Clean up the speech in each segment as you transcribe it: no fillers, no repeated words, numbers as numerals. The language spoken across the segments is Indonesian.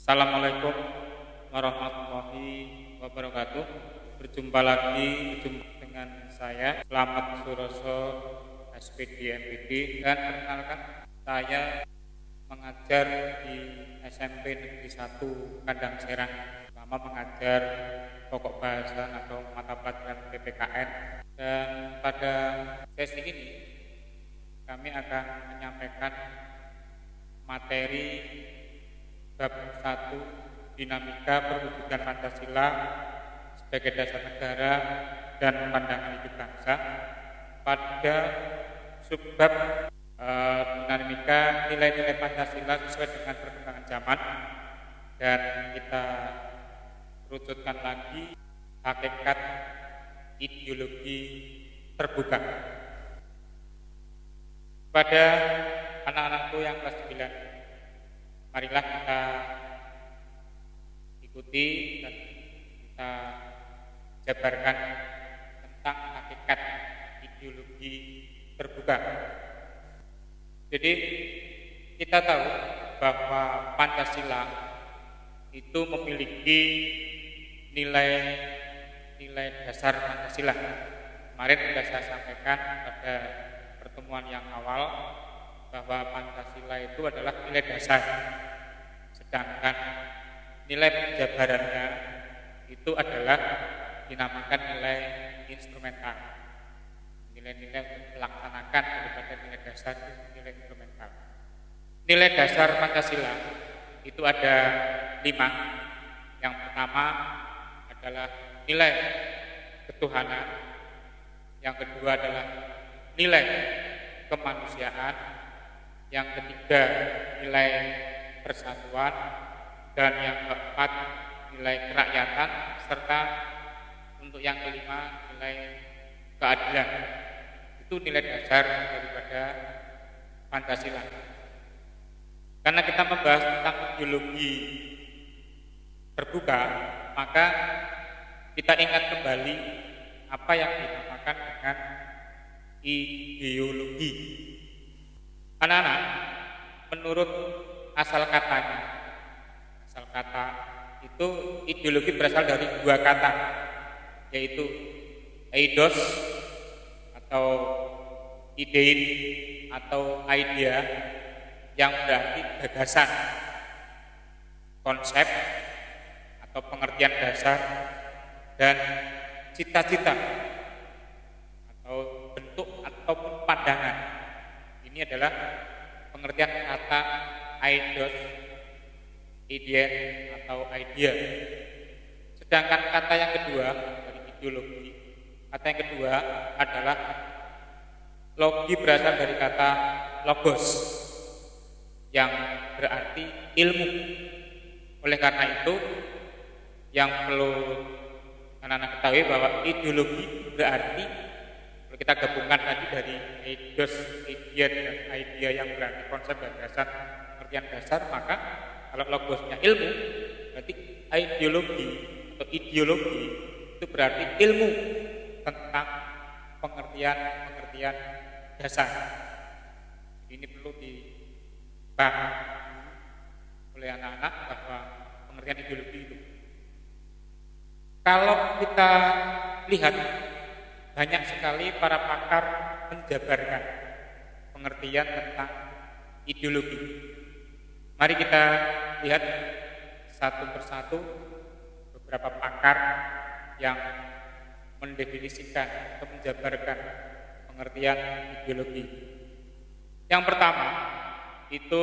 Assalamualaikum warahmatullahi wabarakatuh. Berjumpa lagi dengan saya Slamet Suroso, SPD MPD, dan perkenalkan saya mengajar di SMP Negeri 1 Kandang Serang. Pertama mengajar pokok bahasa atau mata pelajaran PPKN, dan pada sesi ini kami akan menyampaikan materi bab 1 dinamika perwujudan Pancasila sebagai dasar negara dan pandangan hidup bangsa. Pada subbab dinamika nilai-nilai Pancasila sesuai dengan perkembangan zaman, dan kita rucutkan lagi hakikat ideologi terbuka. Pada anak-anakku yang kelas 9, marilah kita ikuti dan kita jabarkan tentang hakikat ideologi terbuka. Jadi kita tahu bahwa Pancasila itu memiliki nilai dasar Pancasila. Kemarin sudah saya sampaikan pada pertemuan yang awal bahwa Pancasila itu adalah nilai dasar, sedangkan nilai penjabarannya itu adalah dinamakan nilai instrumental. Nilai-nilai untuk melaksanakan daripada nilai dasar itu nilai instrumental. Nilai dasar Pancasila itu ada 5. Yang pertama adalah nilai ketuhanan, yang kedua adalah nilai kemanusiaan, yang ketiga nilai persatuan, dan yang keempat nilai kerakyatan, serta untuk yang kelima nilai keadilan. Itu nilai dasar daripada Pancasila. Karena kita membahas tentang ideologi terbuka, maka kita ingat kembali apa yang dinamakan dengan ideologi. Anak-anak, menurut asal katanya, asal kata itu ideologi berasal dari 2 kata, yaitu eidos atau idein atau idea, yang berarti gagasan, konsep atau pengertian dasar, dan cita-cita atau bentuk ataupun pandangan. Ini adalah pengertian kata eidos, idea atau idea. Sedangkan kata yang kedua dari ideologi, kata yang kedua adalah logi, berasal dari kata logos yang berarti ilmu. Oleh karena itu, yang perlu anak-anak ketahui bahwa ideologi berarti, kalau kita gabungkan tadi dari eidos, idea, dan idea yang berarti konsep dan dasar, pengertian dasar, maka kalau logosnya ilmu, berarti ideologi atau ideologi itu berarti ilmu tentang pengertian dasar. Ini perlu dipahami oleh anak-anak bahwa pengertian ideologi itu. Kalau kita lihat, banyak sekali para pakar menjabarkan pengertian tentang ideologi. Mari kita lihat satu persatu beberapa pakar yang mendefinisikan atau menjabarkan pengertian ideologi. Yang pertama itu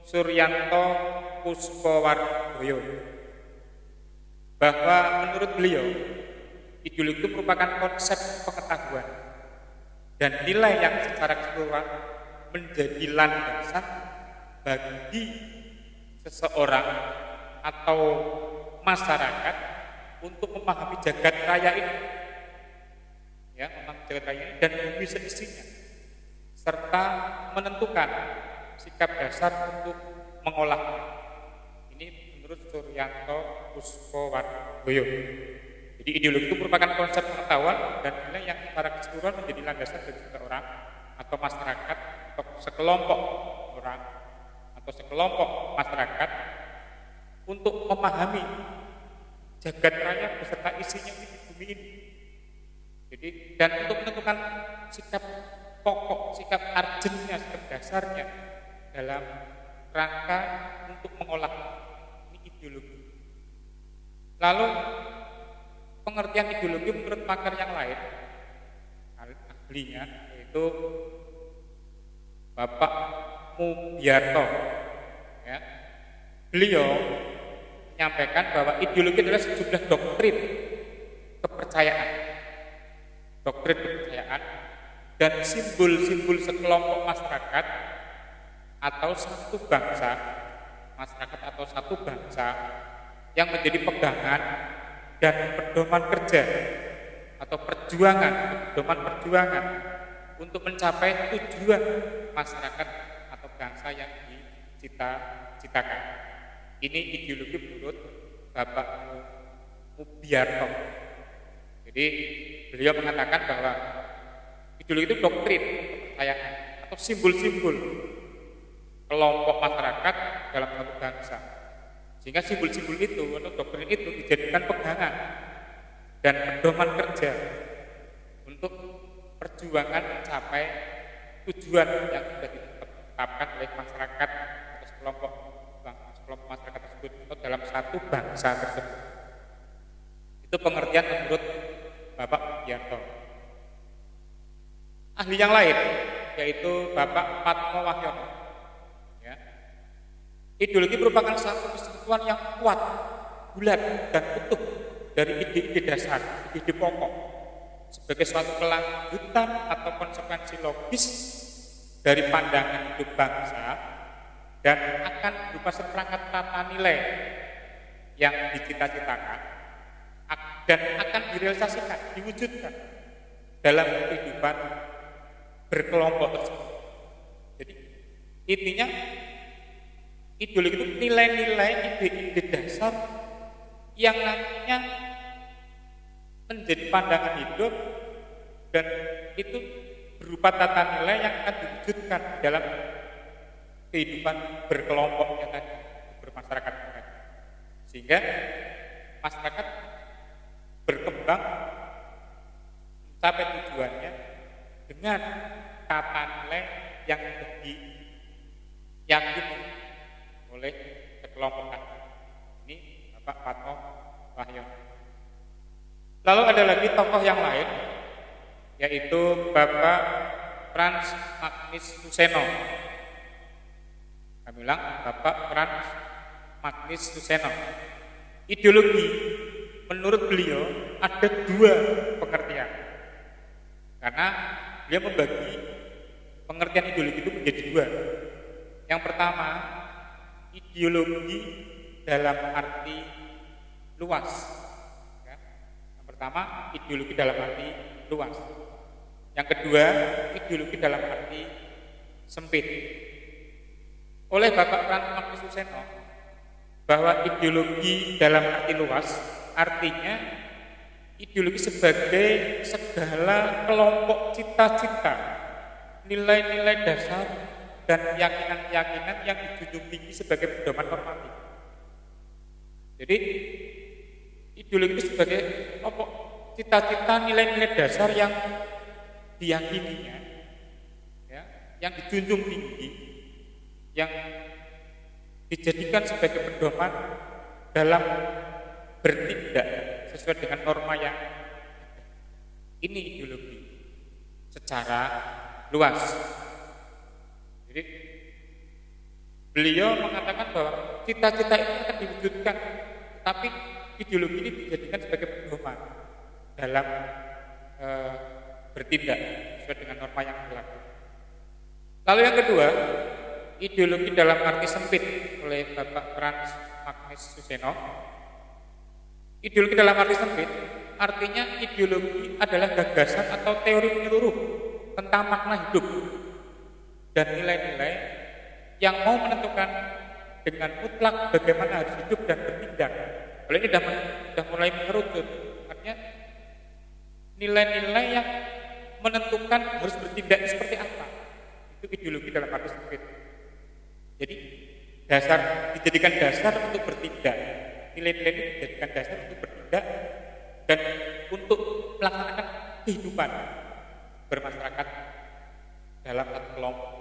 Suryanto Puspowardoyo, bahwa menurut beliau ideologi itu merupakan konsep pengetahuan dan nilai yang secara keseluruhan menjadi landasan bagi seseorang atau masyarakat untuk memahami jagat raya ini, ya, memahami jagat raya ini dan bumi seisinya, serta menentukan sikap dasar untuk mengolahnya. Ini menurut Suryanto Puspowardoyo. Jadi ideologi itu merupakan konsep pengetahuan dan nilai yang secara keseluruhan menjadi landasan bagi seseorang atau masyarakat atau sekelompok orang atau sekelompok masyarakat untuk memahami jagat raya beserta isinya di bumi ini. Jadi dan untuk menentukan sikap pokok, sikap arjennya, sikap dasarnya dalam rangka untuk mengolah ini ideologi. Lalu pengertian ideologi menurut pakar yang lain, ahlinya yaitu Bapak Mubiarto, ya. Beliau menyampaikan bahwa ideologi adalah sejumlah doktrin kepercayaan dan simbol-simbol sekelompok masyarakat atau satu bangsa, yang menjadi pegangan dan pedoman kerja atau pedoman perjuangan untuk mencapai tujuan masyarakat atau bangsa yang dicita-citakan. Ini ideologi menurut Bapak Mubiarto. Jadi beliau mengatakan bahwa ideologi itu doktrin kepercayaan atau simbol-simbol kelompok masyarakat dalam satu bangsa. Sehingga simbol-simbol itu atau doktrin itu dijadikan pegangan dan pedoman kerja untuk perjuangan mencapai tujuan yang sudah ditetapkan oleh masyarakat atau sekelompok masyarakat tersebut atau dalam satu bangsa tersebut. Itu pengertian menurut Bapak Mubiarto. Ahli yang lain yaitu Bapak Patmo Wahyono, ya. Ideologi merupakan satu kesatuan yang kuat, bulat dan utuh dari ide-ide dasar, ide pokok sebagai suatu kelanjutan atau konsekuensi logis dari pandangan hidup bangsa dan akan berupa seperangkat tata nilai yang dicita-citakan dan akan direalisasikan, diwujudkan dalam kehidupan berkelompok tersebut. Jadi intinya ideologi itu nilai-nilai, ide-ide dasar yang nantinya menjadi pandangan hidup dan itu berupa tata nilai yang akan diwujudkan dalam kehidupan berkelompoknya tadi, bermasyarakat tadi. Sehingga masyarakat berkembang mencapai tujuannya dengan tata nilai yang diyakini oleh sekelompok tadi. Ini Bapak Patmo Wahyono. Lalu ada lagi tokoh yang lain, yaitu Bapak Frans Magnus Suseno. Kami ulang, Bapak Frans Magnus Suseno. Ideologi menurut beliau ada dua pengertian, karena dia membagi pengertian ideologi itu menjadi dua. Yang pertama, ideologi dalam arti luas. Yang pertama, ideologi dalam arti luas. Yang kedua, ideologi dalam arti sempit. Oleh Bapak Frans Magnus Suseno, bahwa ideologi dalam arti luas artinya ideologi sebagai segala kelompok cita-cita, nilai-nilai dasar dan keyakinan-keyakinan yang dijunjung tinggi sebagai pedoman normatif. Jadi ideologi itu sebagai kelompok cita-cita, nilai-nilai dasar yang diyakininya, ya, yang dijunjung tinggi, yang dijadikan sebagai pedoman dalam bertindak sesuai dengan norma yang ini ideologi secara luas. Jadi beliau mengatakan bahwa cita-cita itu akan diwujudkan, tapi ideologi ini dijadikan sebagai pedoman dalam bertindak sesuai dengan norma yang berlaku. Lalu yang kedua, ideologi dalam arti sempit oleh Bapak Frans Magnus Suseno. Ideologi dalam arti sempit artinya ideologi adalah gagasan atau teori menyeluruh tentang makna hidup dan nilai-nilai yang mau menentukan dengan mutlak bagaimana harus hidup dan bertindak. Kalau ini sudah mulai mengerucut, artinya nilai-nilai yang menentukan harus bertindak seperti apa. Itu ideologi dalam arti sempit. Jadi dijadikan dasar untuk bertindak. Nilai-nilai ini dijadikan dasar untuk bertindak dan untuk melaksanakan kehidupan bermasyarakat dalam satu kelompok.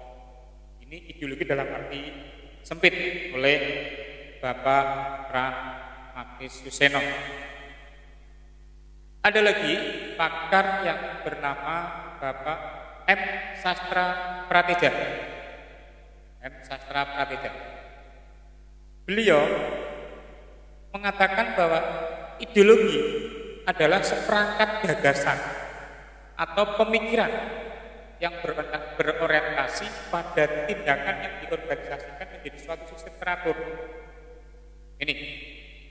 Ini ideologi dalam arti sempit oleh Bapak Pran Magnis Yuseno. Ada lagi pakar yang bernama Bapak M. Sastra Prateja. M. Sastra Prateja. Beliau mengatakan bahwa ideologi adalah seperangkat gagasan atau pemikiran yang berorientasi pada tindakan yang diorganisasikan menjadi suatu sistem teratur. Ini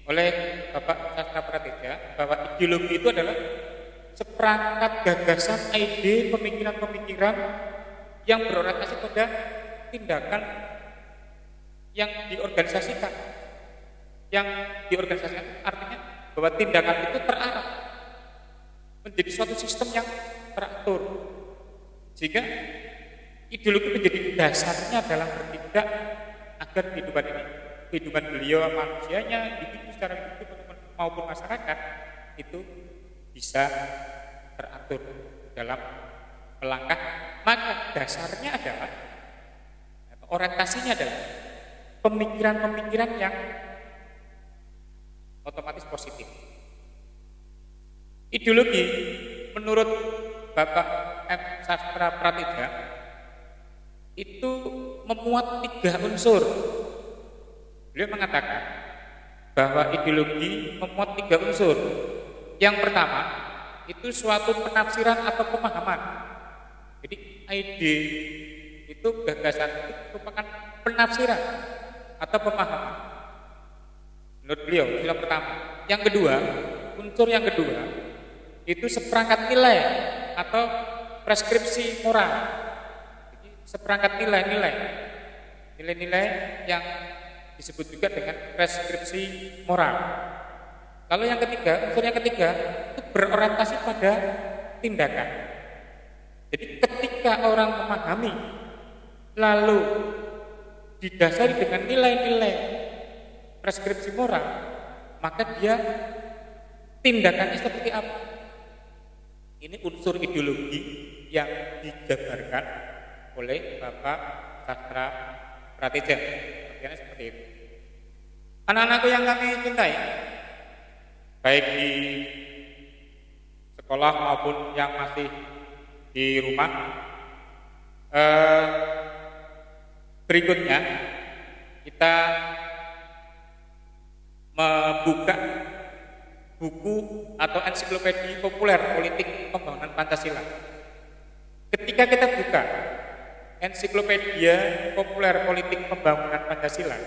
oleh Bapak Sastra Prateja bahwa ideologi itu adalah seperangkat gagasan, ide, pemikiran-pemikiran yang berorientasi pada tindakan yang diorganisasikan. Yang diorganisasikan artinya bahwa tindakan itu terarah menjadi suatu sistem yang teratur, sehingga ideologi menjadi dasarnya dalam bertindak agar kehidupan beliau, manusianya, individu secara individu maupun masyarakat itu bisa teratur dalam melangkah. Maka dasarnya adalah, orientasinya adalah pemikiran-pemikiran yang otomatis positif. Ideologi menurut Bapak M. Sastra Prateja itu memuat 3 unsur. Beliau mengatakan bahwa ideologi memuat 3 unsur. Yang pertama itu suatu penafsiran atau pemahaman. Jadi ide itu, gagasan itu merupakan penafsiran atau pemahaman. Menurut beliau itu yang pertama. Yang kedua, unsur yang kedua itu seperangkat nilai atau preskripsi moral. Jadi seperangkat nilai-nilai yang disebut juga dengan preskripsi moral. Lalu yang ketiga, unsur yang ketiga itu berorientasi pada tindakan. Jadi ketika orang memahami lalu didasari dengan nilai-nilai preskripsi moral, maka dia tindakannya seperti apa? Ini unsur ideologi yang dijabarkan oleh Bapak Sastra Prateja. Artinya seperti itu. Anak-anakku yang kami cintai, baik di sekolah maupun yang masih di rumah, berikutnya kita membuka buku atau ensiklopedia populer politik pembangunan Pancasila. Ketika kita buka ensiklopedia populer politik pembangunan Pancasila,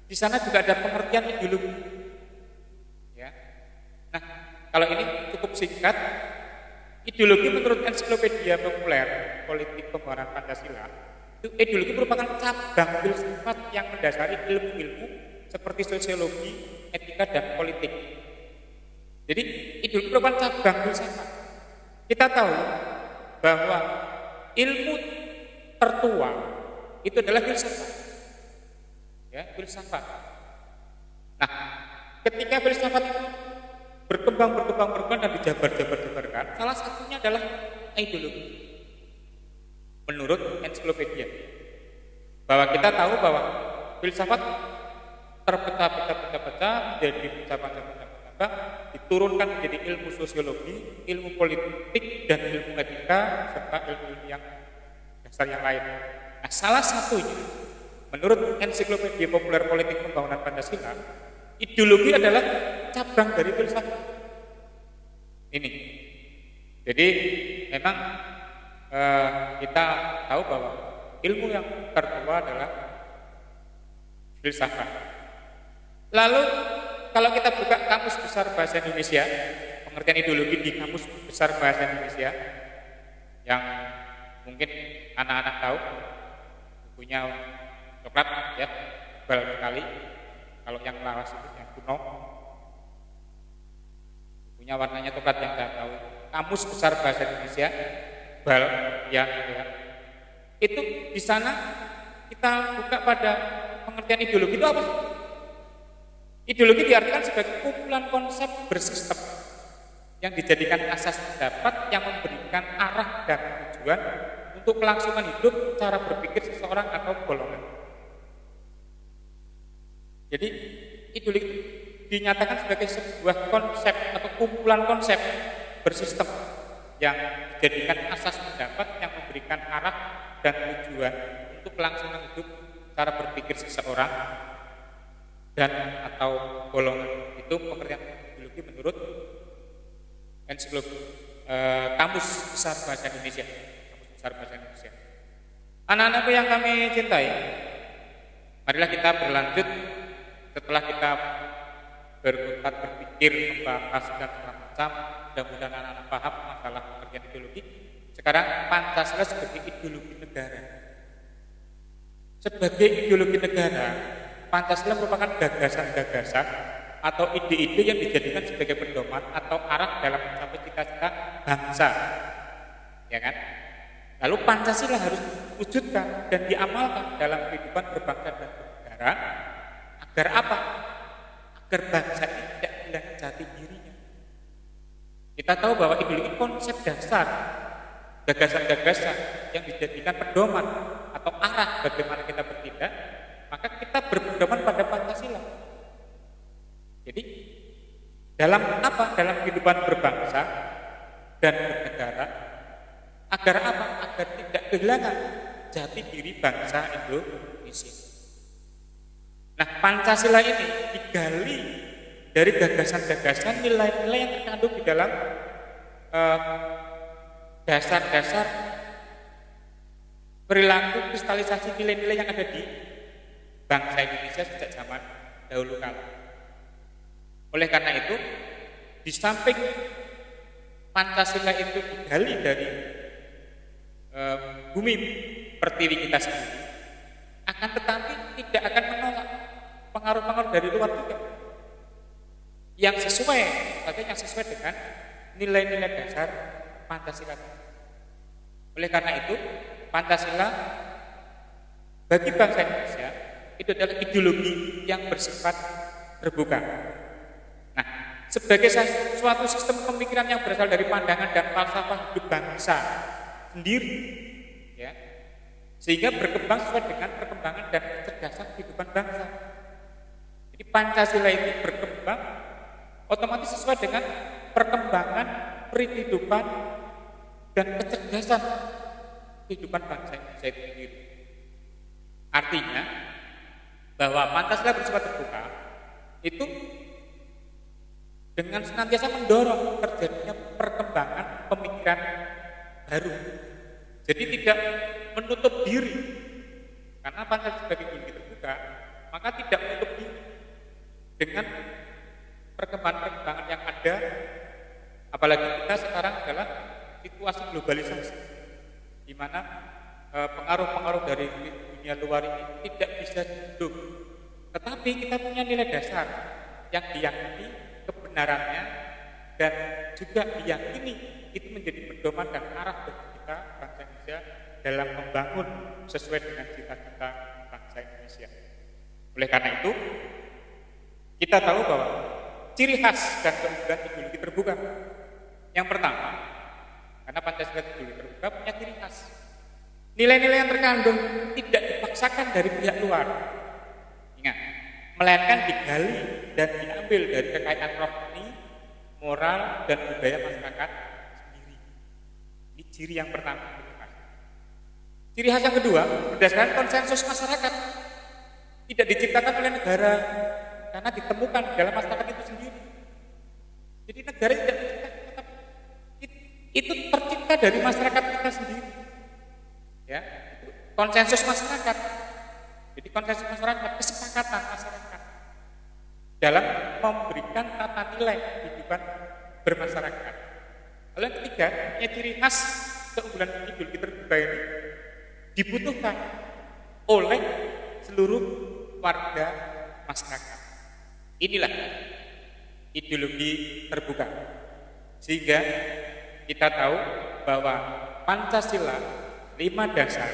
di sana juga ada pengertian ideologi. Ya. Nah, kalau ini cukup singkat. Ideologi menurut ensiklopedia populer politik pembangunan Pancasila, itu ideologi merupakan cabang filsafat yang mendasari ilmu-ilmu seperti sosiologi, etika, dan politik. Jadi ideologi merupakan cabang filsafat. Kita tahu bahwa ilmu tertua itu adalah filsafat. Ya, filsafat. Nah, ketika filsafat itu berkembang dan dijabarkan, salah satunya adalah ideologi. Menurut ensiklopedia, bahwa kita tahu bahwa filsafat terpecah-pecah menjadi filsafat diturunkan menjadi ilmu sosiologi, ilmu politik, dan ilmu etika, serta ilmu yang dasar yang lain. Nah, salah satunya menurut ensiklopedia populer politik pembangunan Pancasila, ideologi adalah cabang dari filsafat. Ini. Jadi memang kita tahu bahwa ilmu yang tertua adalah filsafat. Lalu kalau kita buka Kamus Besar Bahasa Indonesia, pengertian ideologi di Kamus Besar Bahasa Indonesia, yang mungkin anak-anak tahu, bukunya coklat ya, tebal sekali. Kalau yang lawas itu yang kuno, bukunya warnanya coklat yang saya tahu. Kamus Besar Bahasa Indonesia, bal ya. Itu di sana kita buka pada pengertian ideologi itu apa? Ideologi diartikan sebagai kumpulan konsep bersistem yang dijadikan asas pendapat yang memberikan arah dan tujuan untuk kelangsungan hidup, cara berpikir seseorang atau golongan. Jadi ideologi dinyatakan sebagai sebuah konsep atau kumpulan konsep bersistem yang dijadikan asas pendapat yang memberikan arah dan tujuan untuk kelangsungan hidup, cara berpikir seseorang dan atau golongan. Itu pengertian ideologi menurut Kamus Besar Bahasa Indonesia. Kamus Besar Bahasa Indonesia. Anak-anakku yang kami cintai, marilah kita berlanjut setelah kita berkutat berpikir, membahas dan macam. Mudah-mudahan anak-anak paham masalah pengertian ideologi. Sekarang Pancasila sebagai ideologi negara. Sebagai ideologi negara, Pancasila merupakan gagasan-gagasan atau ide-ide yang dijadikan sebagai pedoman atau arah dalam mencapai cita-cita bangsa. Ya kan? Lalu Pancasila harus diwujudkan dan diamalkan dalam kehidupan berbangsa dan bernegara. Agar apa? Agar bangsa ini tidak kehilangan jati dirinya. Kita tahu bahwa ideologi konsep dasar, gagasan-gagasan yang dijadikan pedoman atau arah bagaimana kita bertindak, maka kita berpedoman pada Pancasila. Jadi dalam apa? Dalam kehidupan berbangsa dan bernegara, agar apa? Agar tidak kehilangan jati diri bangsa Indonesia. Nah, Pancasila ini digali dari gagasan-gagasan nilai-nilai yang terkandung di dalam dasar-dasar perilaku kristalisasi nilai-nilai yang ada di bangsa Indonesia sejak zaman dahulu kala. Oleh karena itu, di samping Pancasila itu digali dari bumi pertiwi kita sendiri, akan tetapi tidak akan menolak pengaruh-pengaruh dari luar juga yang sesuai dengan nilai-nilai dasar Pancasila. Oleh karena itu, Pancasila bagi bangsa Indonesia itu adalah ideologi yang bersifat terbuka. Nah, sebagai suatu sistem pemikiran yang berasal dari pandangan dan falsafah hidup bangsa sendiri, ya, sehingga berkembang sesuai dengan perkembangan dan kecerdasan kehidupan bangsa. Jadi Pancasila itu berkembang otomatis sesuai dengan perkembangan kehidupan dan kecerdasan kehidupan bangsa Indonesia itu sendiri. Artinya bahwa Pancasila bersifat terbuka itu dengan senantiasa mendorong terjadinya perkembangan pemikiran baru. Jadi tidak menutup diri, karena Pancasila sebagai ideologi terbuka, maka tidak menutup diri dengan perkembangan-perkembangan yang ada. Apalagi kita sekarang adalah situasi globalisasi, di mana pengaruh-pengaruh dari dunia luar ini tidak bisa dibendung. Tetapi kita punya nilai dasar yang diyakini kebenarannya dan juga diyakini itu menjadi pedoman dan arah bagi kita bangsa Indonesia dalam membangun sesuai dengan cita-cita bangsa Indonesia. Oleh karena itu, kita tahu bahwa ciri khas dan keunggulan ideologi terbuka. Yang pertama, karena Pancasila ideologi terbuka punya ciri khas. Nilai-nilai yang terkandung tidak dipaksakan dari pihak luar. Ingat, melainkan digali dan diambil dari kekayaan rohani, moral, dan budaya masyarakat sendiri. Ini ciri yang pertama. Ciri khas yang kedua, berdasarkan konsensus masyarakat. Tidak diciptakan oleh negara, karena ditemukan dalam masyarakat itu sendiri. Jadi negara tidak diciptakan, tetapi itu tercipta dari masyarakat kita sendiri. Ya, itu konsensus masyarakat. Jadi konsensus masyarakat, kesepakatan masyarakat dalam memberikan tata nilai kehidupan bermasyarakat. Lalu yang ketiga, ciri khas keunggulan ideologi terbuka ini dibutuhkan oleh seluruh warga masyarakat. Inilah ideologi terbuka. Sehingga kita tahu bahwa Pancasila 5 dasar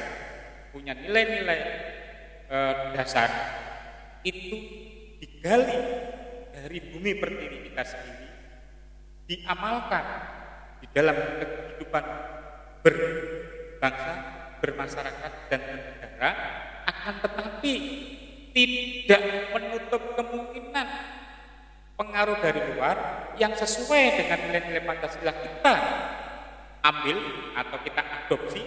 punya nilai-nilai dasar itu digali dari bumi pertiwi kita sendiri, diamalkan di dalam kehidupan berbangsa, bermasyarakat, dan bernegara, akan tetapi tidak menutup kemungkinan pengaruh dari luar yang sesuai dengan nilai-nilai Pancasila kita ambil atau kita adopsi,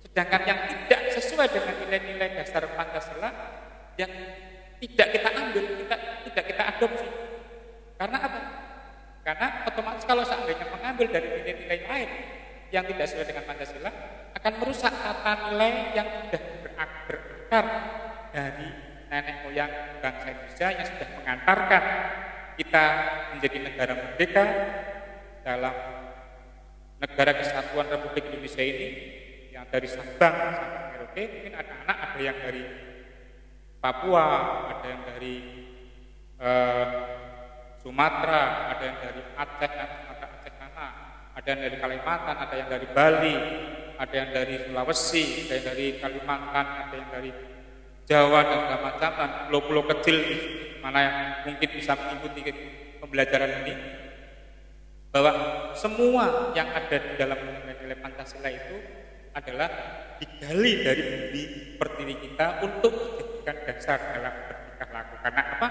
sedangkan yang tidak sesuai dengan nilai-nilai dasar Pancasila yang tidak kita ambil, tidak kita adopsi. Karena apa? Karena otomatis kalau seandainya mengambil dari nilai-nilai lain yang tidak sesuai dengan Pancasila, akan merusak tata nilai yang sudah berakar dari nenek moyang bangsa Indonesia yang sudah mengantarkan kita menjadi negara merdeka dalam negara kesatuan Republik Indonesia ini, yang dari Sabang sampai Merauke. Mungkin ada anak, ada yang dari Papua, ada yang dari Sumatera, ada yang dari Aceh, Aceh sana, ada yang dari Kalimantan, ada yang dari Bali, ada yang dari Sulawesi, ada yang dari Kalimantan, ada yang dari Jawa dan segala macam, dan pulau-pulau kecil mana yang mungkin bisa mengikuti pembelajaran ini, bahwa semua yang ada di dalam nilai-nilai Pancasila itu adalah digali dari bumi pertiwi kita untuk dijadikan dasar dalam bertingkah laku. Karena apa?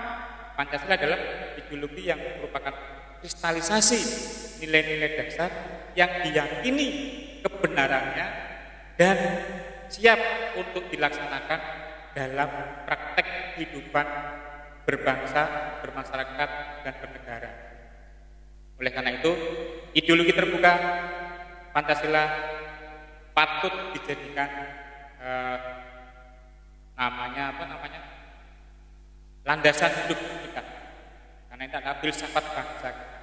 Pancasila adalah ideologi yang merupakan kristalisasi nilai-nilai dasar yang diyakini kebenarannya dan siap untuk dilaksanakan dalam praktek kehidupan berbangsa, bermasyarakat, dan bernegara. Oleh karena itu, ideologi terbuka Pancasila patut dijadikan landasan hidup kita. Karena itu adalah filsafat bangsa kita.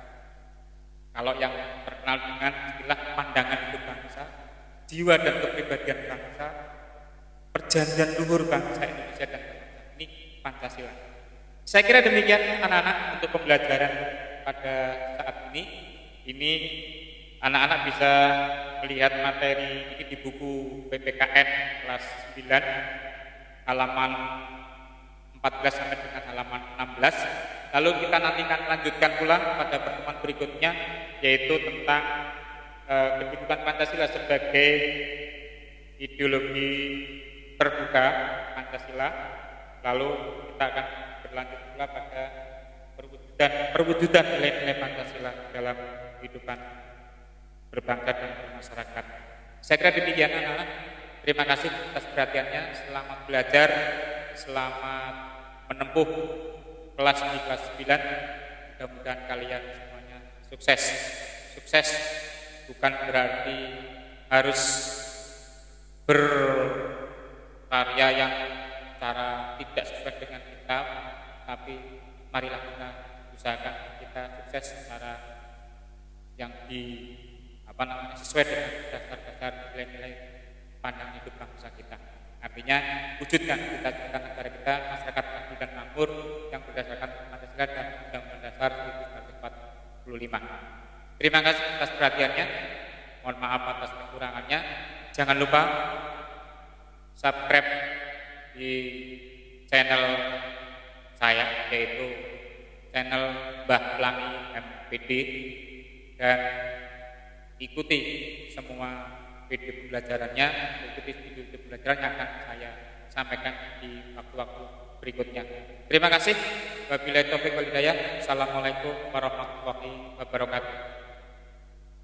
Kalau yang terkenal dengan istilah pandangan hidup bangsa, jiwa dan kepribadian bangsa, perjanjian luhur bangsa Indonesia dan bangsa, ini Pancasila. Saya kira demikian anak-anak untuk pembelajaran pada saat ini. Ini anak-anak bisa melihat materi ini di buku PPKN kelas 9 halaman 14 sampai dengan halaman 16. Lalu kita nanti akan lanjutkan pula pada pertemuan berikutnya, yaitu tentang kehidupan Pancasila sebagai ideologi terbuka Pancasila. Lalu kita akan berlanjut pula pada perwujudan nilai-nilai Pancasila dalam kehidupan berbangsa dan bermasyarakat. Saya kira demikian anak-anak. Terima kasih atas perhatiannya. Selamat belajar, selamat menempuh kelas di kelas 9. Mudah-mudahan kalian semuanya sukses. Sukses bukan berarti harus berkarya yang cara tidak sesuai dengan kita, tapi marilah kita usahakan kita sukses secara yang sesuai dengan dasar-dasar nilai-nilai pandang hidup bangsa kita. Artinya wujudkan cita-cita negara kita, masyarakat adil dan makmur yang berdasarkan Pancasila dan Undang-Undang Dasar 1945. Terima kasih atas perhatiannya. Mohon maaf atas kekurangannya. Jangan lupa subscribe di channel saya, yaitu channel Mbah Pelangi MPD, dan ikuti semua video pembelajarannya, ikuti video pembelajaran yang akan saya sampaikan di waktu-waktu berikutnya. Terima kasih. Wabillahi taufiq wal hidayah. Assalamualaikum warahmatullahi wabarakatuh.